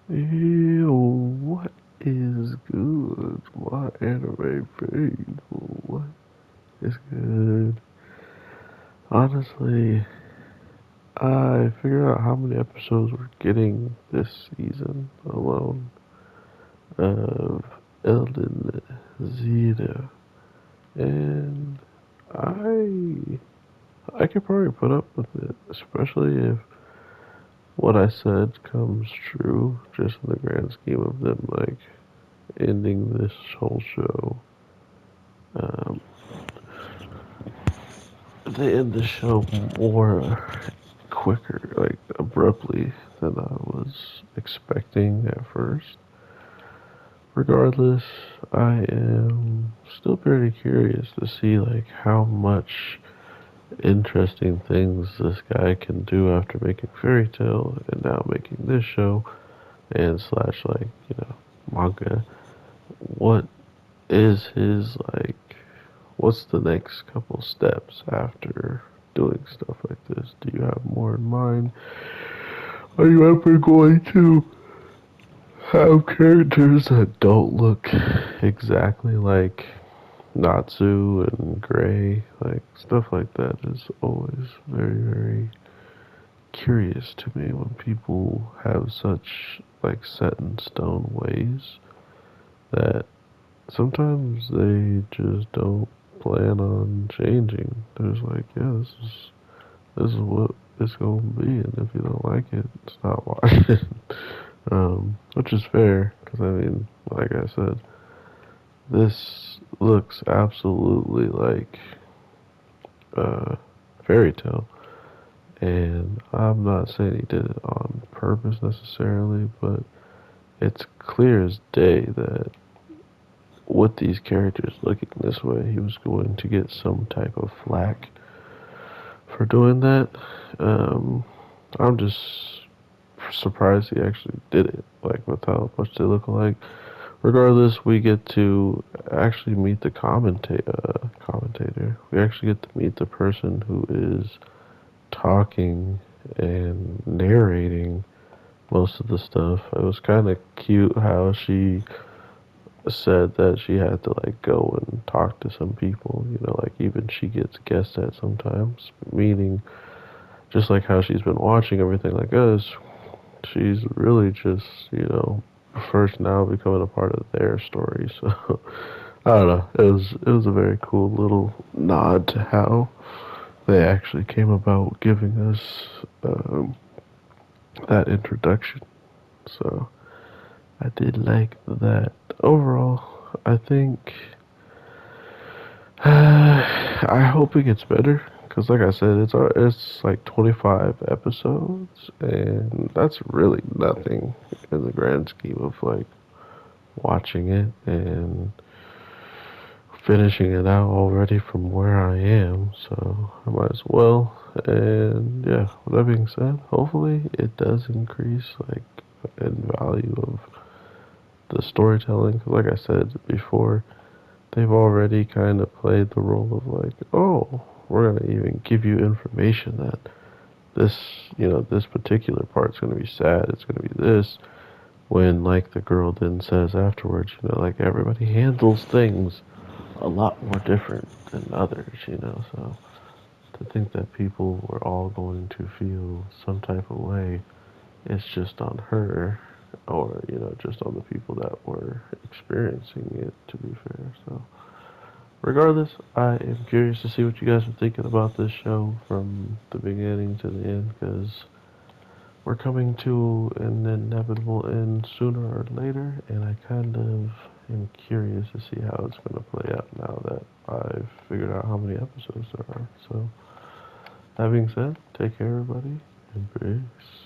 Yo, what is good? My anime faithful. What is good? Honestly, I figured out how many episodes we're getting this season alone of Elden Zeta, and I could probably put up with it, especially if what I said comes true, just in the grand scheme of them like ending this whole show. Um, they end the show more quicker, like abruptly, than I was expecting at first. Regardless, I am still pretty curious to see like how much interesting things this guy can do after making Fairy Tail and now making this show and slash like manga. What is his like? What's the next couple steps after doing stuff like this? Do you have more in mind? Are you ever going to have characters that don't look exactly like Natsu and Gray? Like, stuff like that is always very, very curious to me when people have such, like, set in stone ways that sometimes they just don't plan on changing. There's like, yeah, this is what it's gonna be, and if you don't like it, stop watching. Which is fair, because I mean, like I said, this looks absolutely like uh, Fairy Tail, and I'm not saying he did it on purpose necessarily, but it's clear as day that with these characters looking this way, he was going to get some type of flack for doing that. Um, I'm just surprised he actually did it, like with how much they look alike. Regardless, we get to actually meet the commentator. We actually get to meet the person who is talking and narrating most of the stuff. It was kind of cute how she said that she had to like go and talk to some people, like even she gets guessed at sometimes, meaning just like how she's been watching everything like us, she's really just, first now becoming a part of their story. So I don't know. It was a very cool little nod to how they actually came about giving us that introduction. So I did like that. Overall, I think I hope it gets better because, like I said, it's like 25 episodes, and that's really nothing in the grand scheme of like watching it and finishing it out already from where I am. So I might as well. And yeah, with that being said, hopefully it does increase like in value of the storytelling. 'Cause like I said before, they've already kind of played the role of like, oh, we're gonna even give you information that this particular part's gonna be sad. It's gonna be this. When like the girl then says afterwards, like everybody handles things a lot more different than others. So to think that people were all going to feel some type of way, it's just on her, or just on the people that were experiencing it. To be fair, so. Regardless, I am curious to see what you guys are thinking about this show from the beginning to the end because we're coming to an inevitable end sooner or later, and I kind of am curious to see how it's going to play out now that I've figured out how many episodes there are. So, that being said, take care, everybody, and peace.